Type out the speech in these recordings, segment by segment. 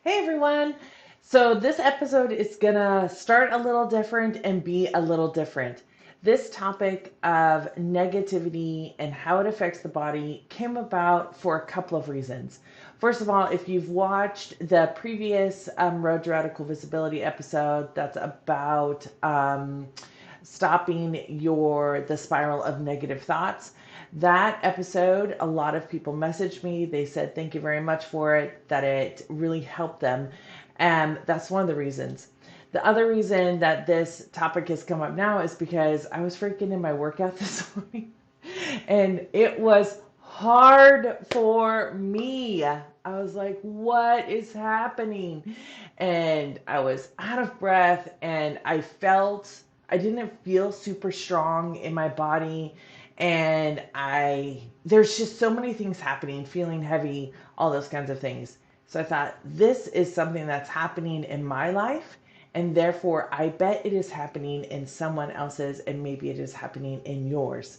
Hey everyone! So, this episode is gonna start a little different and be a little different. This topic of negativity and how it affects the body came about for a couple of reasons. First of all, if you've watched the previous Road to Radical Visibility episode, that's about stopping the spiral of negative thoughts. That episode, a lot of people messaged me. They said thank you very much for it, that it really helped them. And that's one of the reasons. The other reason that this topic has come up now is because I was freaking in my workout this morning and it was hard for me. I was like, what is happening? And I was out of breath and I didn't feel super strong in my body. And there's just so many things happening, feeling heavy, all those kinds of things. So I thought, this is something that's happening in my life. And therefore, I bet it is happening in someone else's, and maybe it is happening in yours.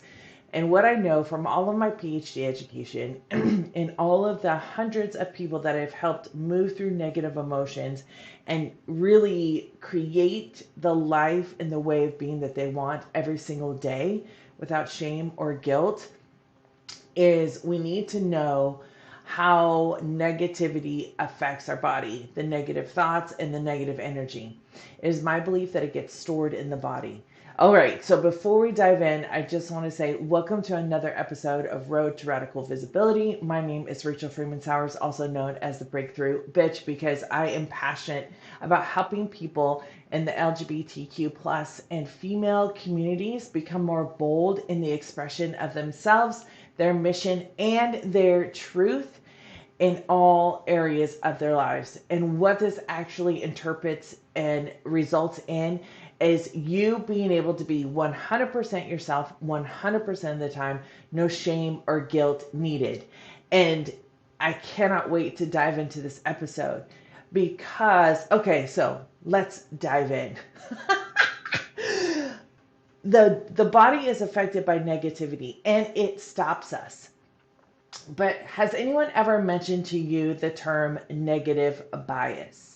And what I know from all of my PhD education and all of the hundreds of people that I've helped move through negative emotions and really create the life and the way of being that they want every single day without shame or guilt is we need to know how negativity affects our body, the negative thoughts and the negative energy. It is my belief that it gets stored in the body. All right, so before we dive in, I just want to say welcome to another episode of Road to Radical Visibility. My name is Rachel Freemon Sowers, also known as the Breakthrough Bitch, because I am passionate about helping people in the LGBTQ plus and female communities become more bold in the expression of themselves, their mission, and their truth in all areas of their lives. And what this actually interprets and results in is you being able to be 100% yourself 100% of the time, no shame or guilt needed. And I cannot wait to dive into this episode because, okay, so let's dive in. The body is affected by negativity and it stops us. But has anyone ever mentioned to you the term negative bias?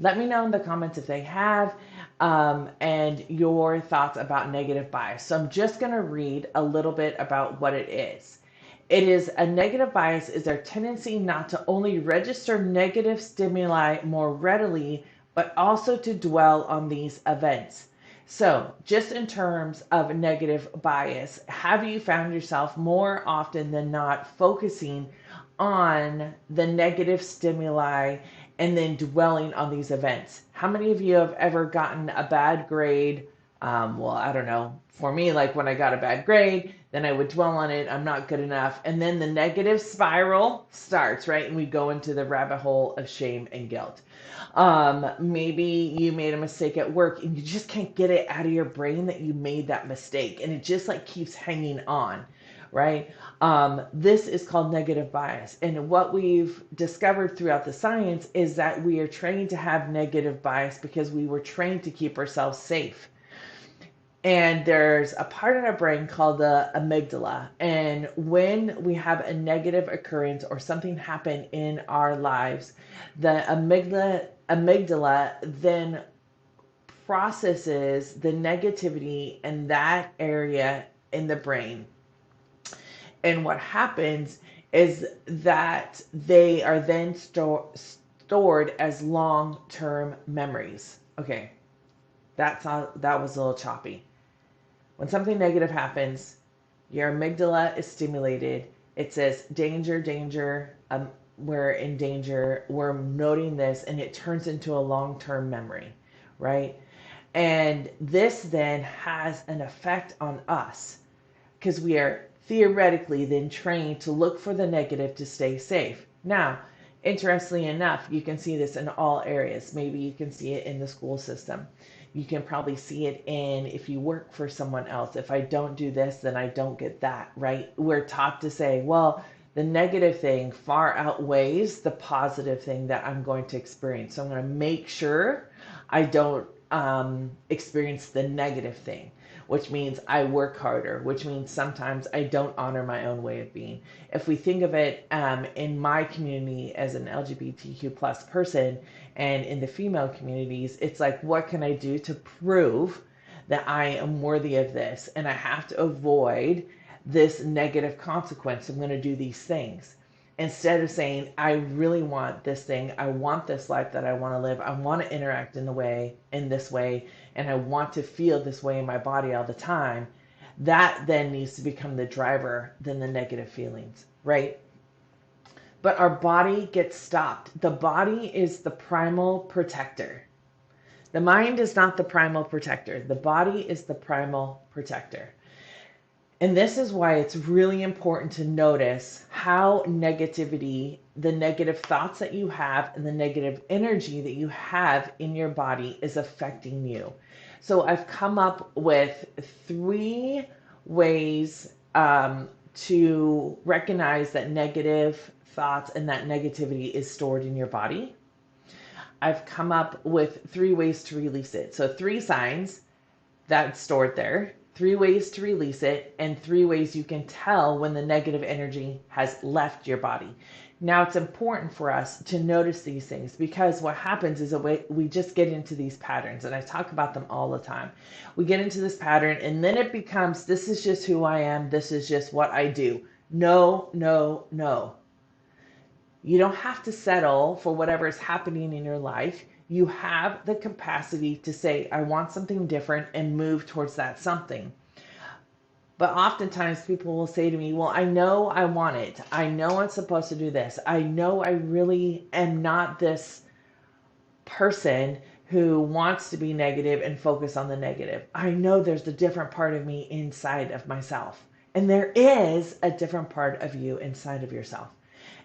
Let me know in the comments if they have, and your thoughts about negative bias. So I'm just going to read a little bit about what it is. It is a negative bias is our tendency not to only register negative stimuli more readily, but also to dwell on these events. So, just in terms of negative bias, have you found yourself more often than not focusing on the negative stimuli and then dwelling on these events? How many of you have ever gotten a bad grade? Well, I don't know. For me, like when I got a bad grade, then I would dwell on it. I'm not good enough. And then the negative spiral starts, right? And we go into the rabbit hole of shame and guilt. Maybe you made a mistake at work and you just can't get it out of your brain that you made that mistake. And it just like keeps hanging on, right? This is called negative bias. And what we've discovered throughout the science is that we are trained to have negative bias because we were trained to keep ourselves safe. And there's a part in our brain called the amygdala. And when we have a negative occurrence or something happen in our lives, the amygdala then processes the negativity in that area in the brain. And what happens is that they are then stored as long-term memories. Okay, that was a little choppy. When something negative happens, your amygdala is stimulated. It says, danger, danger, we're in danger, we're noting this, and it turns into a long term memory, right? And this then has an effect on us because we are theoretically then trained to look for the negative to stay safe. Now, interestingly enough, you can see this in all areas. Maybe you can see it in the school system. You can probably see it in if you work for someone else. If I don't do this, then I don't get that, right? We're taught to say, well, the negative thing far outweighs the positive thing that I'm going to experience. So I'm going to make sure I don't experience the negative thing. which means I work harder, which means sometimes I don't honor my own way of being. If we think of it in my community as an LGBTQ plus person and in the female communities, it's like, what can I do to prove that I am worthy of this? And I have to avoid this negative consequence. I'm going to do these things. Instead of saying, I really want this thing, I want this life that I want to live, I want to interact in this way, and I want to feel this way in my body all the time, that then needs to become the driver than the negative feelings, right? But our body gets stopped. The body is the primal protector. The mind is not the primal protector. The body is the primal protector. And this is why it's really important to notice how negativity, the negative thoughts that you have, and the negative energy that you have in your body is affecting you. So I've come up with 3 ways to recognize that negative thoughts and that negativity is stored in your body. I've come up with 3 ways to release it. So 3 signs that's stored there, 3 ways to release it, and 3 ways you can tell when the negative energy has left your body. Now, it's important for us to notice these things, because what happens is we just get into these patterns, and I talk about them all the time. We get into this pattern, and then it becomes, this is just who I am, this is just what I do. No, no, no. You don't have to settle for whatever is happening in your life. You have the capacity to say, I want something different, and move towards that something. But oftentimes people will say to me, well, I know I want it. I know I'm supposed to do this. I know I really am not this person who wants to be negative and focus on the negative. I know there's a different part of me inside of myself. And there is a different part of you inside of yourself.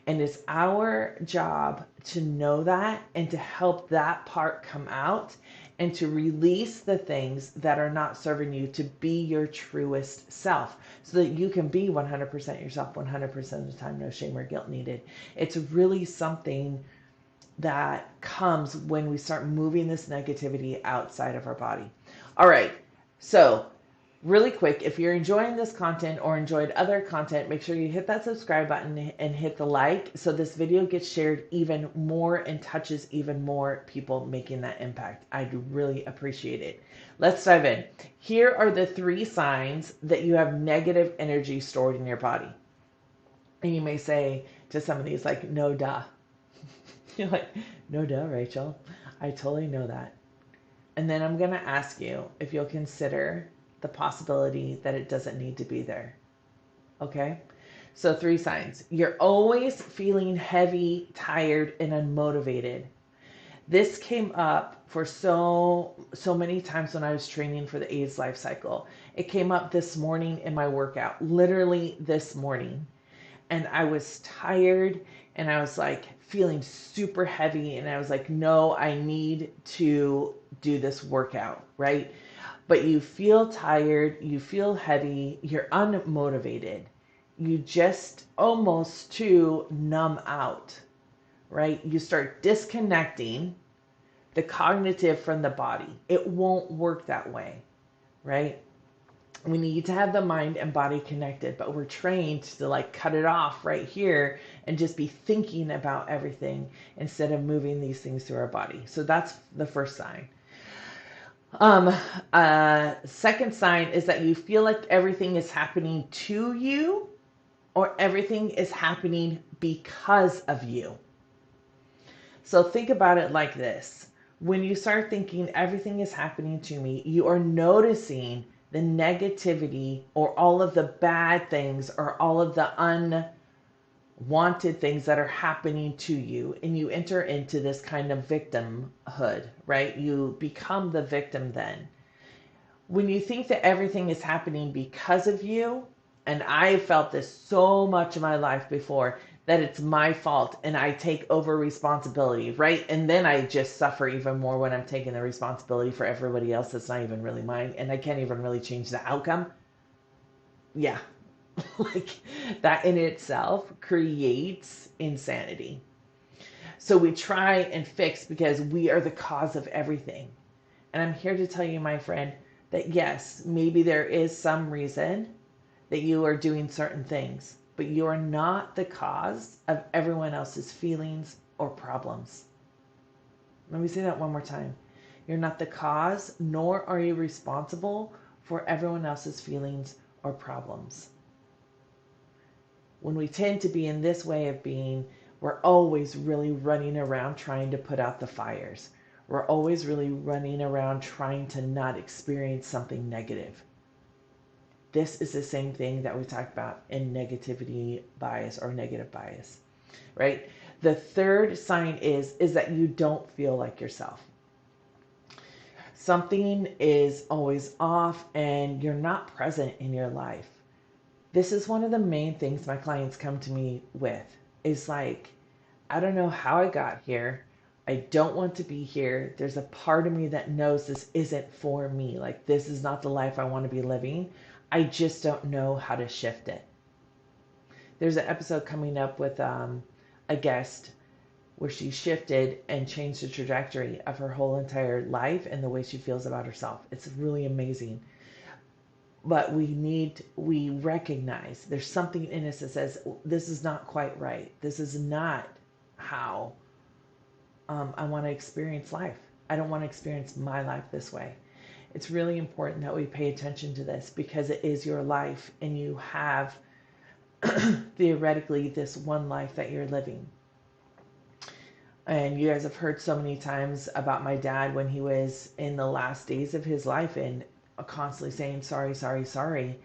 And it's our job to know that and to help that part come out and to release the things that are not serving you, to be your truest self so that you can be 100% yourself 100% of the time, no shame or guilt needed. It's really something that comes when we start moving this negativity outside of our body. All right, so really quick, if you're enjoying this content or enjoyed other content, make sure you hit that subscribe button and hit the like so this video gets shared even more and touches even more people, making that impact. I'd really appreciate it. Let's dive in. Here are the 3 signs that you have negative energy stored in your body. And you may say to some of these, like, no duh. You're like, no duh, Rachel. I totally know that. And then I'm going to ask you if you'll consider the possibility that it doesn't need to be there. Okay? So 3 signs. You're always feeling heavy, tired, and unmotivated. This came up for so many times when I was training for the AIDS life cycle. It came up this morning in my workout, literally this morning. And I was tired and I was like feeling super heavy. And I was like, no, I need to do this workout, right? But you feel tired, you feel heavy, you're unmotivated. You just almost to numb out, right? You start disconnecting the cognitive from the body. It won't work that way, right? We need to have the mind and body connected, but we're trained to like cut it off right here and just be thinking about everything instead of moving these things through our body. So that's the first sign. Second sign is that you feel like everything is happening to you or everything is happening because of you. So think about it like this. When you start thinking everything is happening to me, you are noticing the negativity or all of the bad things or all of the unwanted things that are happening to you, and you enter into this kind of victimhood, right? You become the victim then. When you think that everything is happening because of you, and I felt this so much in my life before, that it's my fault and I take over responsibility, right? And then I just suffer even more when I'm taking the responsibility for everybody else that's not even really mine, and I can't even really change the outcome. Yeah. Like that in itself creates insanity. So we try and fix because we are the cause of everything. And I'm here to tell you, my friend, that yes, maybe there is some reason that you are doing certain things, but you are not the cause of everyone else's feelings or problems. Let me say that one more time. You're not the cause, nor are you responsible for everyone else's feelings or problems. When we tend to be in this way of being, we're always really running around trying to put out the fires. We're always really running around trying to not experience something negative. This is the same thing that we talked about in negativity bias or negative bias, right? The third sign is that you don't feel like yourself. Something is always off and you're not present in your life. This is one of the main things my clients come to me with is like, I don't know how I got here. I don't want to be here. There's a part of me that knows this isn't for me. Like, this is not the life I want to be living. I just don't know how to shift it. There's an episode coming up with a guest where she shifted and changed the trajectory of her whole entire life and the way she feels about herself. It's really amazing. But we recognize there's something in us that says, this is not quite right. This is not how I want to experience life. I don't want to experience my life this way. It's really important that we pay attention to this because it is your life and you have theoretically this one life that you're living. And you guys have heard so many times about my dad when he was in the last days of his life and constantly saying sorry, sorry, sorry.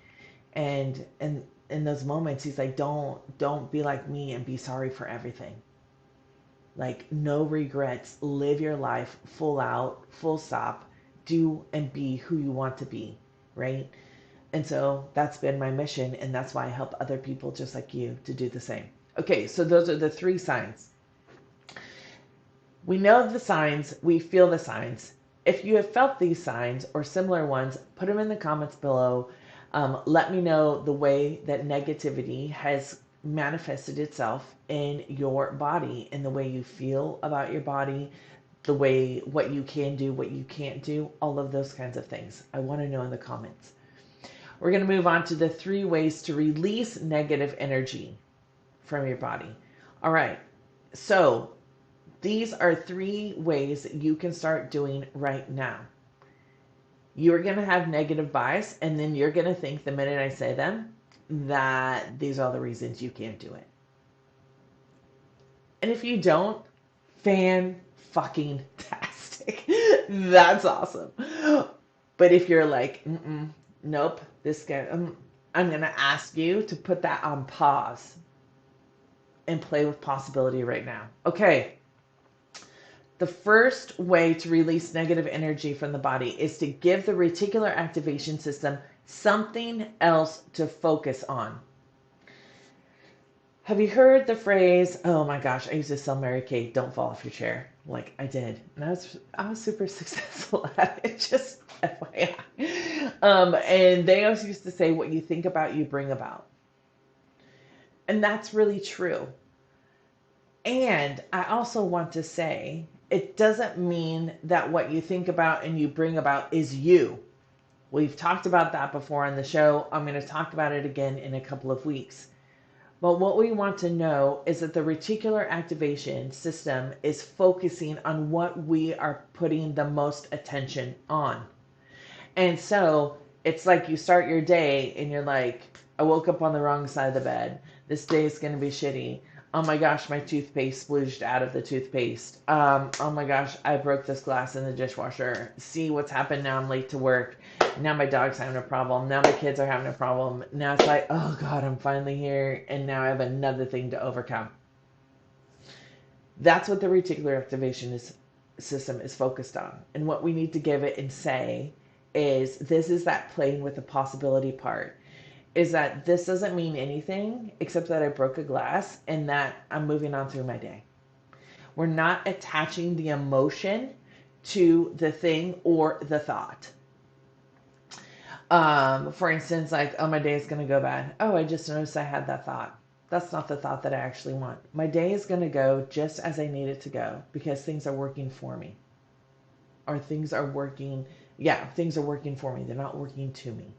And in those moments he's like, don't be like me and be sorry for everything. Like, no regrets, live your life full out, full stop, do and be who you want to be, right? And so that's been my mission, and that's why I help other people just like you to do the same. Okay, so those are the 3 signs. We know the signs, we feel the signs. If you have felt these signs or similar ones, put them in the comments below. Let me know the way that negativity has manifested itself in your body, in the way you feel about your body, the way what you can do, what you can't do, all of those kinds of things. I want to know in the comments. We're going to move on to the 3 ways to release negative energy from your body. All right. So these are 3 ways that you can start doing right now. You're going to have negative bias, and then you're going to think the minute I say them that these are all the reasons you can't do it. And if you don't, fan-fucking-tastic. That's awesome. But if you're like, nope, this guy, I'm going to ask you to put that on pause and play with possibility right now. Okay. The first way to release negative energy from the body is to give the reticular activation system something else to focus on. Have you heard the phrase, oh my gosh, I used to sell Mary Kay, don't fall off your chair. Like, I did. And I was super successful at it, just FYI. And they always used to say, what you think about, you bring about. And that's really true. And I also want to say, it doesn't mean that what you think about and you bring about is you. We've talked about that before on the show. I'm going to talk about it again in a couple of weeks. But what we want to know is that the reticular activation system is focusing on what we are putting the most attention on. And so it's like you start your day and you're like, I woke up on the wrong side of the bed. This day is going to be shitty. Oh my gosh, my toothpaste splooged out of the toothpaste. Oh my gosh, I broke this glass in the dishwasher. See what's happened now, I'm late to work. Now my dog's having a problem. Now my kids are having a problem. Now it's like, oh God, I'm finally here. And now I have another thing to overcome. That's what the reticular activation system is focused on. And what we need to give it and say is, this is that playing with the possibility part. Is that this doesn't mean anything except that I broke a glass and that I'm moving on through my day. We're not attaching the emotion to the thing or the thought. For instance, like, oh, my day is going to go bad. Oh, I just noticed I had that thought. That's not the thought that I actually want. My day is going to go just as I need it to go because things are working for me. Or things are working yeah, things are working for me. They're not working to me,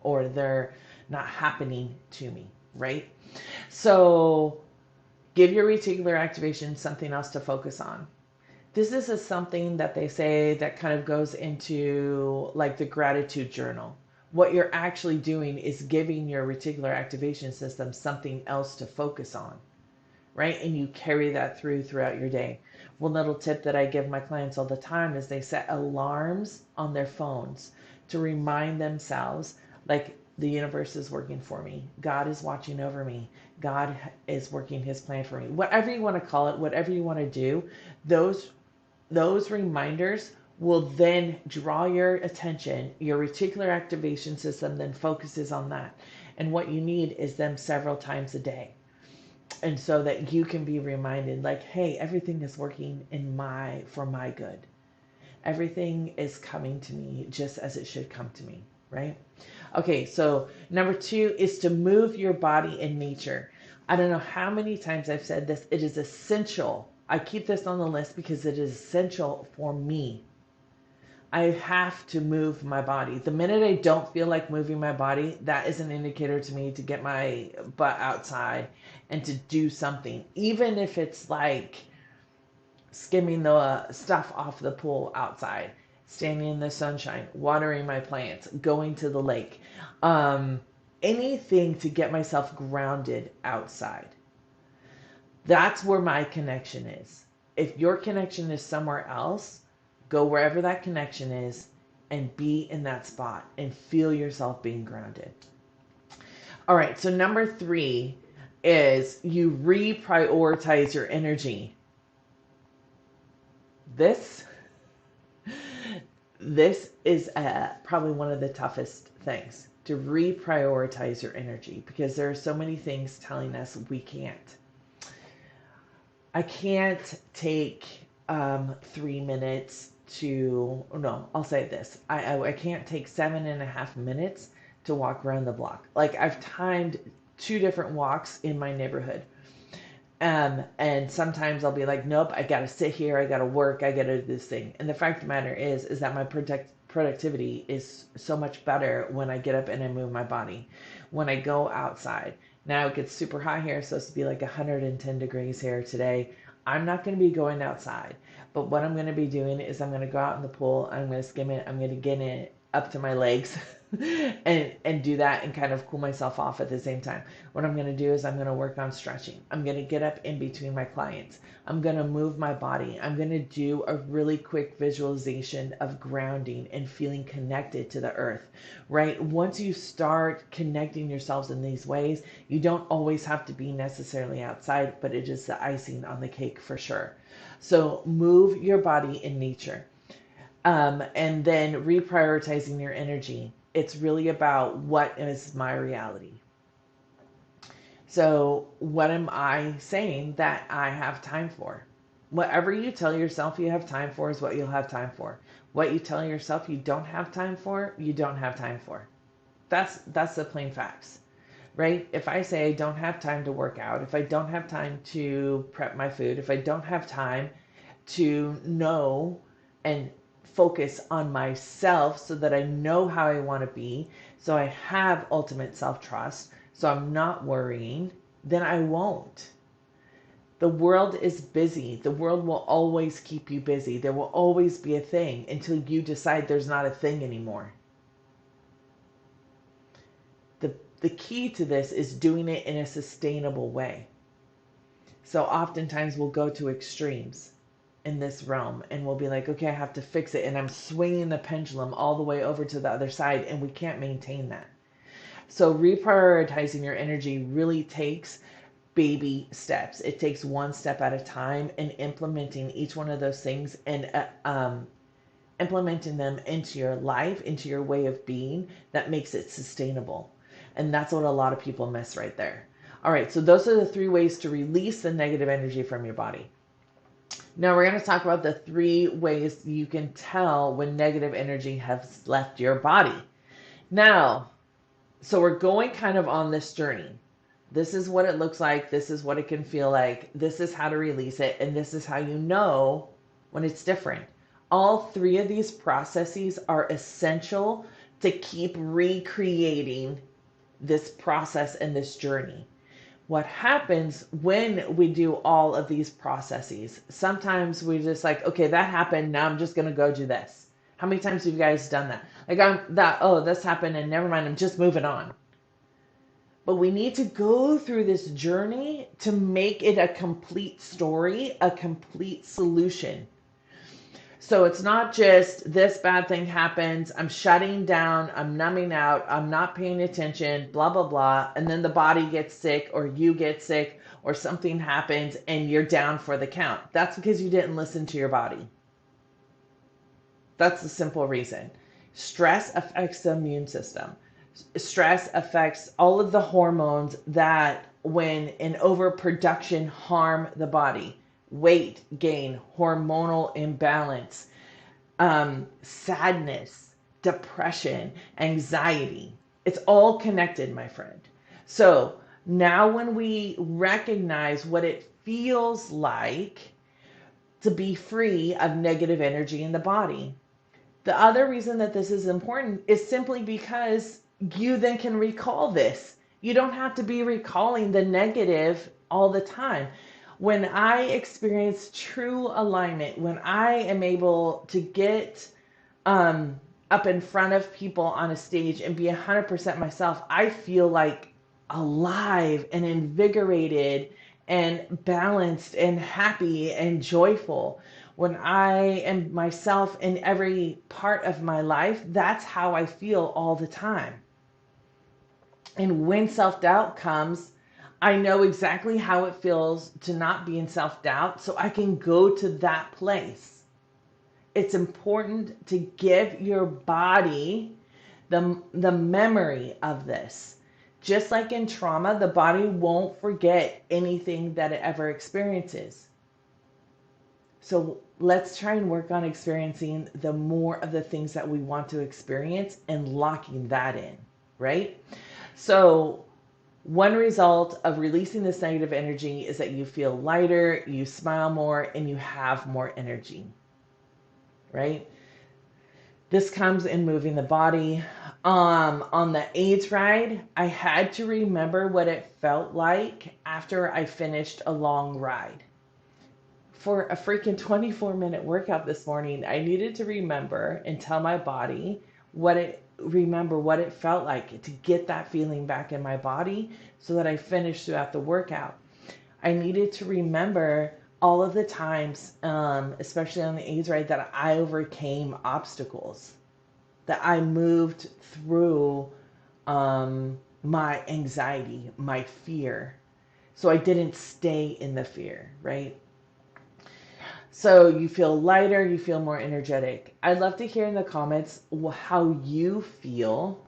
or they're not happening to me, right? So give your reticular activation something else to focus on. This is something that they say that kind of goes into like the gratitude journal. What you're actually doing is giving your reticular activation system something else to focus on, right? And you carry that throughout your day. One little tip that I give my clients all the time is they set alarms on their phones to remind themselves, like, the universe is working for me. God is watching over me. God is working his plan for me. Whatever you want to call it, whatever you want to do, those those reminders will then draw your attention. Your reticular activation system then focuses on that. And what you need is them several times a day. And so that you can be reminded, like, hey, everything is working for my good. Everything is coming to me just as it should come to me, right? Okay, so number 2 is to move your body in nature. I don't know how many times I've said this. It is essential. I keep this on the list because it is essential for me. I have to move my body. The minute I don't feel like moving my body, that is an indicator to me to get my butt outside and to do something. Even if it's like skimming the stuff off the pool outside, standing in the sunshine, watering my plants, going to the lake, anything to get myself grounded outside. That's where my connection is. If your connection is somewhere else, go wherever that connection is and be in that spot and feel yourself being grounded. All right, so number 3 is you reprioritize your energy. This is probably one of the toughest things, to reprioritize your energy, because there are so many things telling us we can't. I can't take 3 minutes to, no, I'll say this. I can't take 7.5 minutes to walk around the block. Like, I've timed 2 different walks in my neighborhood. And sometimes I'll be like, nope, I got to sit here. I got to work. I got to do this thing. And the fact of the matter is that my productivity is so much better when I get up and I move my body. When I go outside. Now it gets super hot here. It's supposed to be like 110 degrees here today. I'm not going to be going outside. But what I'm going to be doing is I'm going to go out in the pool. I'm going to skim it. I'm going to get it up to my legs and do that and kind of cool myself off at the same time. What I'm going to do is I'm going to work on stretching. I'm going to get up in between my clients. I'm going to move my body. I'm going to do a really quick visualization of grounding and feeling connected to the earth, right? Once you start connecting yourselves in these ways, you don't always have to be necessarily outside, but it is the icing on the cake for sure. So move your body in nature. And then reprioritizing your energy. It's really about, what is my reality? So what am I saying that I have time for? Whatever you tell yourself you have time for is what you'll have time for. What you tell yourself you don't have time for, you don't have time for. That's the plain facts, right? If I say I don't have time to work out, if I don't have time to prep my food, if I don't have time to know and focus on myself so that I know how I want to be, so I have ultimate self-trust, so I'm not worrying, then I won't. The world is busy. The world will always keep you busy. There will always be a thing until you decide there's not a thing anymore. The key to this is doing it in a sustainable way. So oftentimes we'll go to extremes in this realm and we'll be like, okay, I have to fix it. And I'm swinging the pendulum all the way over to the other side, and we can't maintain that. So reprioritizing your energy really takes baby steps. It takes one step at a time, and implementing each one of those things and implementing them into your life, into your way of being, that makes it sustainable. And that's what a lot of people miss right there. All right, so those are the 3 ways to release the negative energy from your body. Now we're going to talk about the 3 ways you can tell when negative energy has left your body. Now, so we're going kind of on this journey. This is what it looks like. This is what it can feel like. This is how to release it. And this is how you know when it's different. All three of these processes are essential to keep recreating this process and this journey. What happens when we do all of these processes? Sometimes we just like, okay, that happened. Now I'm just going to go do this. How many times have you guys done that? Like, oh, this happened and never mind. I'm just moving on. But we need to go through this journey to make it a complete story, a complete solution. So it's not just this bad thing happens, I'm shutting down, I'm numbing out, I'm not paying attention, blah, blah, blah. And then the body gets sick or you get sick or something happens and you're down for the count. That's because you didn't listen to your body. That's the simple reason. Stress affects the immune system. Stress affects all of the hormones that, when in overproduction, harm the body. Weight gain, hormonal imbalance, sadness, depression, anxiety. It's all connected, my friend. So now, when we recognize what it feels like to be free of negative energy in the body, the other reason that this is important is simply because you then can recall this. You don't have to be recalling the negative all the time. When I experience true alignment, when I am able to get up in front of people on a stage and be 100% myself, I feel like alive and invigorated and balanced and happy and joyful. When I am myself in every part of my life, that's how I feel all the time. And when self doubt comes, I know exactly how it feels to not be in self doubt, so I can go to that place. It's important to give your body the memory of this. Just like in trauma, the body won't forget anything that it ever experiences. So let's try and work on experiencing the more of the things that we want to experience and locking that in, right? So one result of releasing this negative energy is that you feel lighter, you smile more, and you have more energy, right? This comes in moving the body. On the AIDS ride, I had to remember what it felt like after I finished a long ride. For a freaking 24-minute workout this morning, I needed to remember and tell my body what it felt like, to get that feeling back in my body so that I finished throughout the workout. I needed to remember all of the times, especially on the AIDS ride, that I overcame obstacles, that I moved through my anxiety, my fear. So I didn't stay in the fear, right? So you feel lighter, you feel more energetic. I'd love to hear in the comments how you feel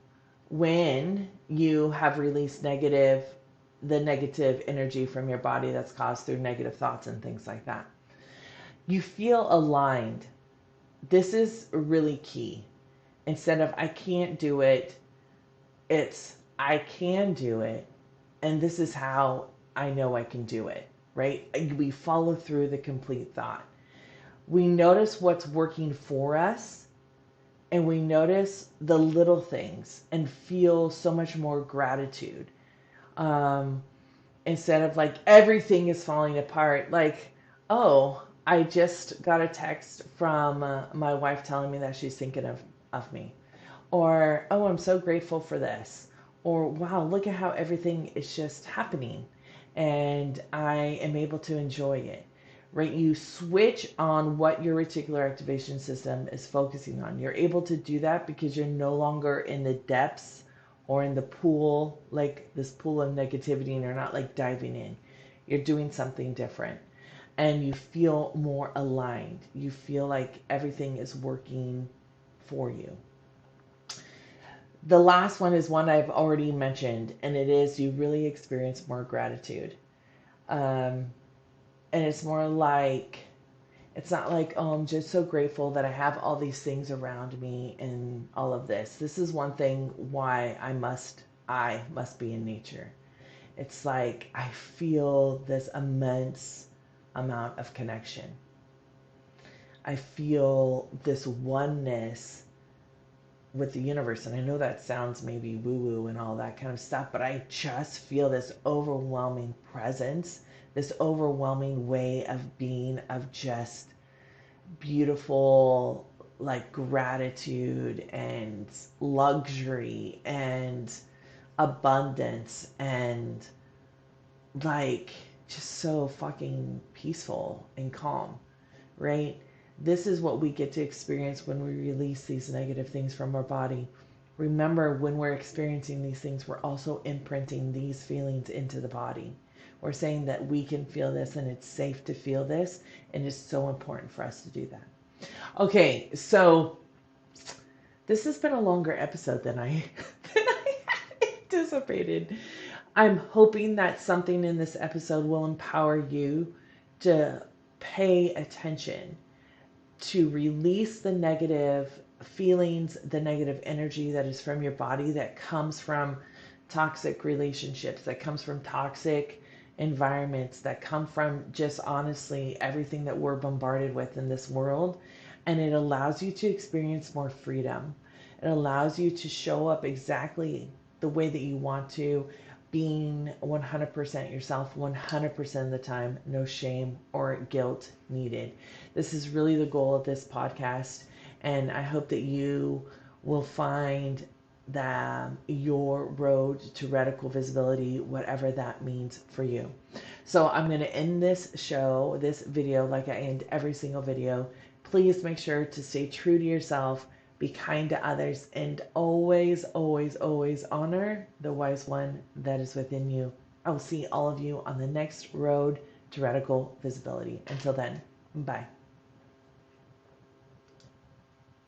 when you have released the negative energy from your body that's caused through negative thoughts and things like that. You feel aligned. This is really key. Instead of I can't do it, it's I can do it. And this is how I know I can do it, right? We follow through the complete thought. We notice what's working for us, and we notice the little things and feel so much more gratitude. Instead of like everything is falling apart, like, oh, I just got a text from my wife telling me that she's thinking of me. Or, oh, I'm so grateful for this. Or, wow, look at how everything is just happening and I am able to enjoy it, right? You switch on what your reticular activation system is focusing on. You're able to do that because you're no longer in the depths or in the pool, like this pool of negativity, and you're not like diving in. You're doing something different and you feel more aligned. You feel like everything is working for you. The last one is one I've already mentioned, and it is you really experience more gratitude. And it's more like, it's not like, oh, I'm just so grateful that I have all these things around me and all of this. This is one thing why I must be in nature. It's like I feel this immense amount of connection. I feel this oneness with the universe. And I know that sounds maybe woo woo and all that kind of stuff, but I just feel this overwhelming presence, this overwhelming way of being, of just beautiful, like gratitude and luxury and abundance and like just so fucking peaceful and calm, right? This is what we get to experience when we release these negative things from our body. Remember, when we're experiencing these things, we're also imprinting these feelings into the body. We're saying that we can feel this and it's safe to feel this, and it's so important for us to do that. Okay, so this has been a longer episode than I than I had anticipated. I'm hoping that something in this episode will empower you to pay attention, to release the negative feelings, the negative energy that is from your body, that comes from toxic relationships, that comes from toxic environments, that come from just honestly everything that we're bombarded with in this world. And it allows you to experience more freedom. It allows you to show up exactly the way that you want to, being 100% yourself 100% of the time, no shame or guilt needed. This is really the goal of this podcast, and I hope that you will find that your road to radical visibility, whatever that means for you. So I'm going to end this show, this video, like I end every single video. Please make sure to stay true to yourself, be kind to others, and always, always, always honor the wise one that is within you. I will see all of you on the next road to radical visibility. Until then, bye.